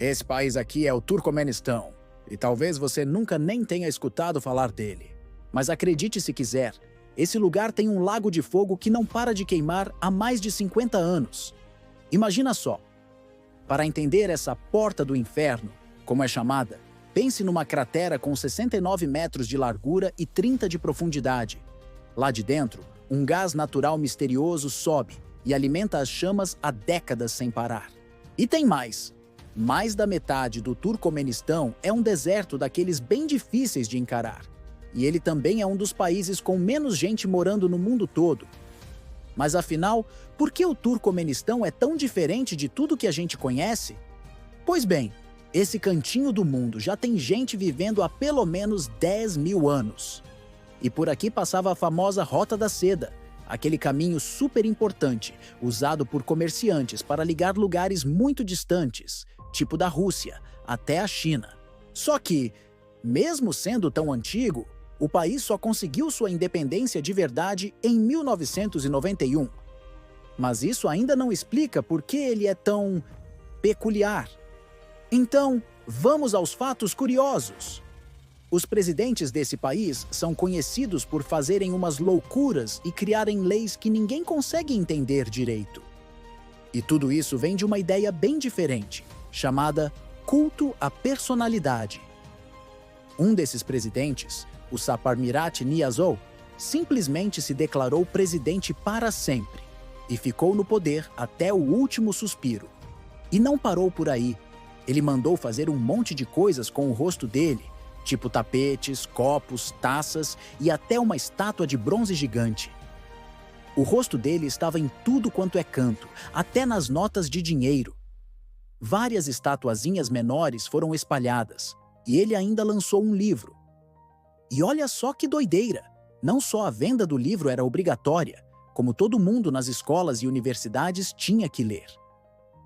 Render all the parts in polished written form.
Esse país aqui é o Turcomenistão, e talvez você nunca nem tenha escutado falar dele. Mas acredite se quiser, esse lugar tem um lago de fogo que não para de queimar há mais de 50 anos. Imagina só. Para entender essa porta do inferno, como é chamada, pense numa cratera com 69 metros de largura e 30 de profundidade. Lá de dentro, um gás natural misterioso sobe e alimenta as chamas há décadas sem parar. E tem mais. Mais da metade do Turcomenistão é um deserto daqueles bem difíceis de encarar. E ele também é um dos países com menos gente morando no mundo todo. Mas afinal, por que o Turcomenistão é tão diferente de tudo que a gente conhece? Pois bem, esse cantinho do mundo já tem gente vivendo há pelo menos 10 mil anos. E por aqui passava a famosa Rota da Seda, aquele caminho super importante, usado por comerciantes para ligar lugares muito distantes, tipo da Rússia, até a China. Só que, mesmo sendo tão antigo, o país só conseguiu sua independência de verdade em 1991. Mas isso ainda não explica por que ele é tão peculiar. Então, vamos aos fatos curiosos. Os presidentes desse país são conhecidos por fazerem umas loucuras e criarem leis que ninguém consegue entender direito. E tudo isso vem de uma ideia bem diferente, chamada culto à personalidade. Um desses presidentes, o Saparmurat Niyazov, simplesmente se declarou presidente para sempre e ficou no poder até o último suspiro. E não parou por aí. Ele mandou fazer um monte de coisas com o rosto dele, tipo tapetes, copos, taças e até uma estátua de bronze gigante. O rosto dele estava em tudo quanto é canto, até nas notas de dinheiro. Várias estatuazinhas menores foram espalhadas, e ele ainda lançou um livro. E olha só que doideira! Não só a venda do livro era obrigatória, como todo mundo nas escolas e universidades tinha que ler.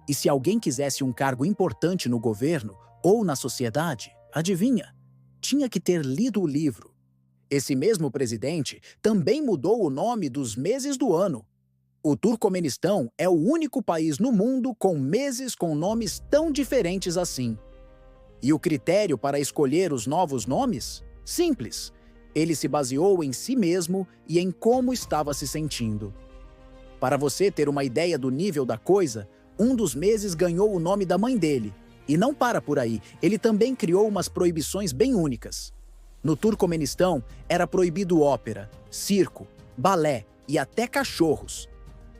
E se alguém quisesse um cargo importante no governo ou na sociedade, adivinha? Tinha que ter lido o livro. Esse mesmo presidente também mudou o nome dos meses do ano. O Turcomenistão é o único país no mundo com meses com nomes tão diferentes assim. E o critério para escolher os novos nomes? Simples. Ele se baseou em si mesmo e em como estava se sentindo. Para você ter uma ideia do nível da coisa, um dos meses ganhou o nome da mãe dele. E não para por aí, ele também criou umas proibições bem únicas. No Turcomenistão, era proibido ópera, circo, balé e até cachorros.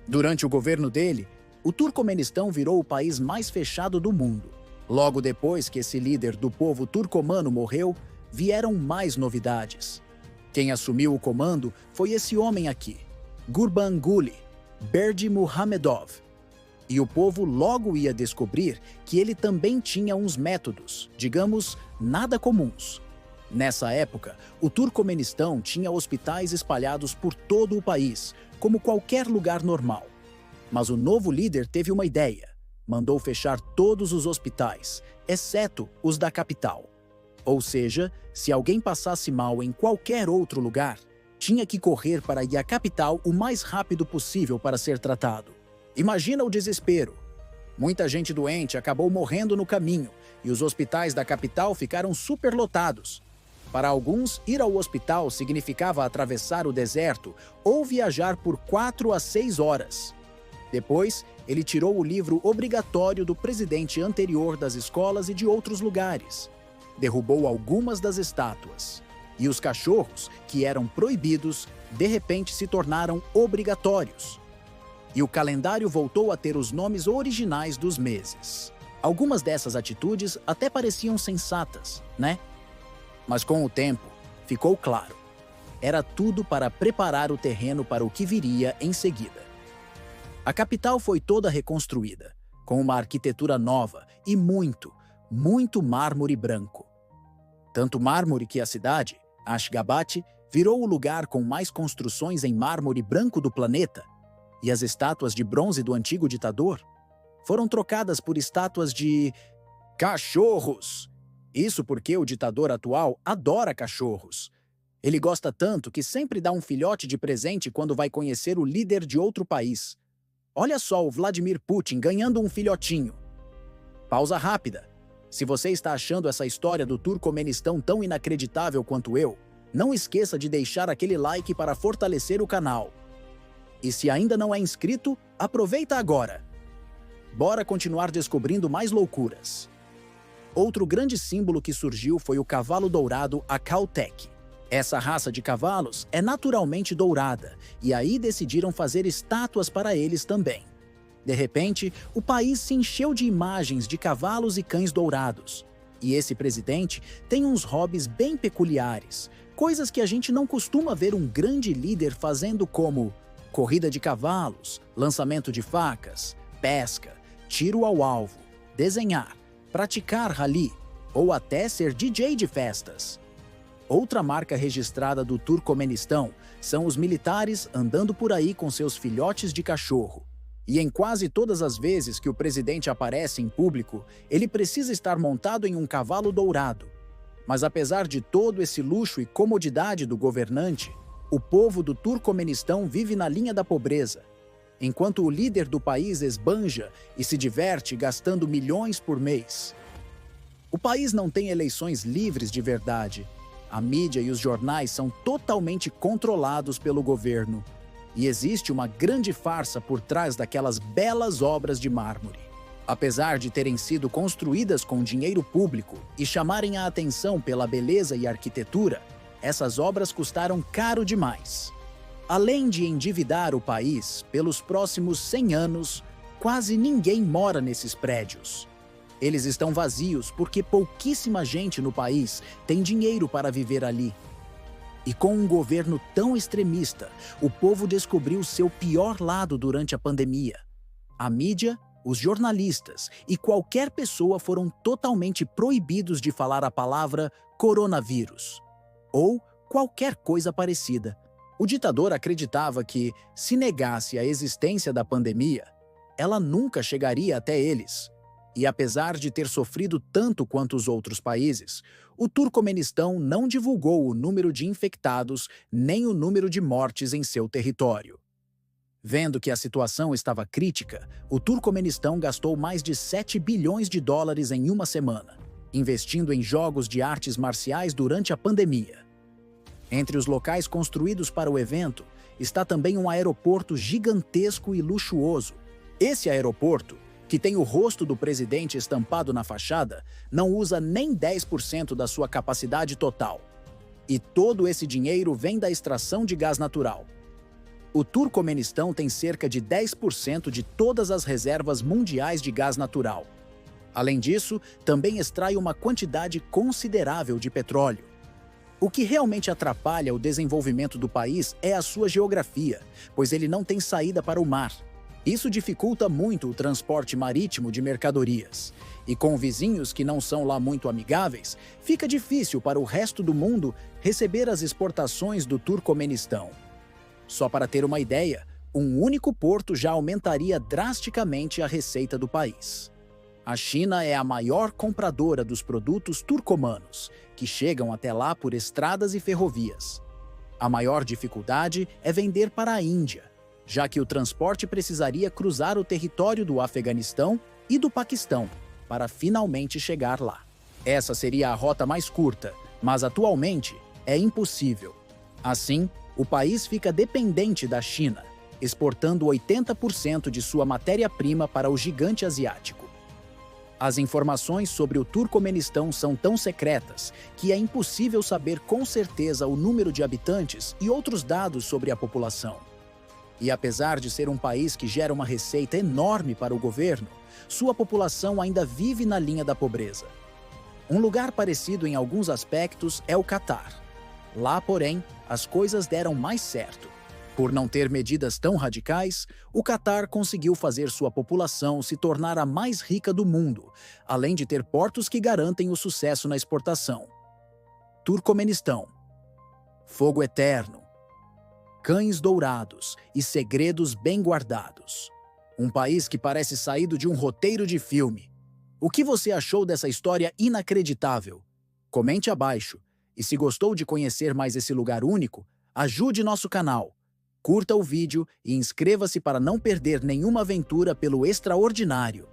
Durante o governo dele, o Turcomenistão virou o país mais fechado do mundo. Logo depois que esse líder do povo turcomano morreu, vieram mais novidades. Quem assumiu o comando foi esse homem aqui, Gurbanguly Berdimuhamedov. E o povo logo ia descobrir que ele também tinha uns métodos, digamos, nada comuns. Nessa época, o Turcomenistão tinha hospitais espalhados por todo o país, como qualquer lugar normal. Mas o novo líder teve uma ideia. Mandou fechar todos os hospitais, exceto os da capital. Ou seja, se alguém passasse mal em qualquer outro lugar, tinha que correr para ir à capital o mais rápido possível para ser tratado. Imagina o desespero. Muita gente doente acabou morrendo no caminho e os hospitais da capital ficaram superlotados. Para alguns, ir ao hospital significava atravessar o deserto ou viajar por 4 a 6 horas. Depois, ele tirou o livro obrigatório do presidente anterior das escolas e de outros lugares. Derrubou algumas das estátuas. E os cachorros, que eram proibidos, de repente se tornaram obrigatórios. E o calendário voltou a ter os nomes originais dos meses. Algumas dessas atitudes até pareciam sensatas, né? Mas com o tempo, ficou claro. Era tudo para preparar o terreno para o que viria em seguida. A capital foi toda reconstruída, com uma arquitetura nova e muito mármore branco. Tanto mármore que a cidade, Ashgabat, virou o lugar com mais construções em mármore branco do planeta, e as estátuas de bronze do antigo ditador foram trocadas por estátuas de cachorros. Isso porque o ditador atual adora cachorros. Ele gosta tanto que sempre dá um filhote de presente quando vai conhecer o líder de outro país. Olha só o Vladimir Putin ganhando um filhotinho. Pausa rápida. Se você está achando essa história do Turcomenistão tão inacreditável quanto eu, não esqueça de deixar aquele like para fortalecer o canal. E se ainda não é inscrito, aproveita agora! Bora continuar descobrindo mais loucuras. Outro grande símbolo que surgiu foi o cavalo dourado, a Caltech. Essa raça de cavalos é naturalmente dourada, e aí decidiram fazer estátuas para eles também. De repente, o país se encheu de imagens de cavalos e cães dourados. E esse presidente tem uns hobbies bem peculiares, coisas que a gente não costuma ver um grande líder fazendo, como corrida de cavalos, lançamento de facas, pesca, tiro ao alvo, desenhar, praticar rally ou até ser DJ de festas. Outra marca registrada do Turcomenistão são os militares andando por aí com seus filhotes de cachorro. E em quase todas as vezes que o presidente aparece em público, ele precisa estar montado em um cavalo dourado. Mas apesar de todo esse luxo e comodidade do governante, o povo do Turcomenistão vive na linha da pobreza. Enquanto o líder do país esbanja e se diverte gastando milhões por mês. O país não tem eleições livres de verdade. A mídia e os jornais são totalmente controlados pelo governo. E existe uma grande farsa por trás daquelas belas obras de mármore. Apesar de terem sido construídas com dinheiro público e chamarem a atenção pela beleza e arquitetura, essas obras custaram caro demais. Além de endividar o país, pelos próximos 100 anos, quase ninguém mora nesses prédios. Eles estão vazios porque pouquíssima gente no país tem dinheiro para viver ali. E com um governo tão extremista, o povo descobriu seu pior lado durante a pandemia. A mídia, os jornalistas e qualquer pessoa foram totalmente proibidos de falar a palavra coronavírus ou qualquer coisa parecida. O ditador acreditava que, se negasse a existência da pandemia, ela nunca chegaria até eles. E apesar de ter sofrido tanto quanto os outros países, o Turcomenistão não divulgou o número de infectados nem o número de mortes em seu território. Vendo que a situação estava crítica, o Turcomenistão gastou mais de 7 bilhões de dólares em uma semana, investindo em jogos de artes marciais durante a pandemia. Entre os locais construídos para o evento está também um aeroporto gigantesco e luxuoso. Esse aeroporto, que tem o rosto do presidente estampado na fachada, não usa nem 10% da sua capacidade total. E todo esse dinheiro vem da extração de gás natural. O Turcomenistão tem cerca de 10% de todas as reservas mundiais de gás natural. Além disso, também extrai uma quantidade considerável de petróleo. O que realmente atrapalha o desenvolvimento do país é a sua geografia, pois ele não tem saída para o mar. Isso dificulta muito o transporte marítimo de mercadorias. E com vizinhos que não são lá muito amigáveis, fica difícil para o resto do mundo receber as exportações do Turcomenistão. Só para ter uma ideia, um único porto já aumentaria drasticamente a receita do país. A China é a maior compradora dos produtos turcomanos, que chegam até lá por estradas e ferrovias. A maior dificuldade é vender para a Índia, já que o transporte precisaria cruzar o território do Afeganistão e do Paquistão para finalmente chegar lá. Essa seria a rota mais curta, mas atualmente é impossível. Assim, o país fica dependente da China, exportando 80% de sua matéria-prima para o gigante asiático. As informações sobre o Turcomenistão são tão secretas que é impossível saber com certeza o número de habitantes e outros dados sobre a população. E apesar de ser um país que gera uma receita enorme para o governo, sua população ainda vive na linha da pobreza. Um lugar parecido em alguns aspectos é o Catar. Lá, porém, as coisas deram mais certo. Por não ter medidas tão radicais, o Catar conseguiu fazer sua população se tornar a mais rica do mundo, além de ter portos que garantem o sucesso na exportação. Turcomenistão. Fogo eterno. Cães dourados e segredos bem guardados. Um país que parece saído de um roteiro de filme. O que você achou dessa história inacreditável? Comente abaixo. E se gostou de conhecer mais esse lugar único, ajude nosso canal. Curta o vídeo e inscreva-se para não perder nenhuma aventura pelo extraordinário.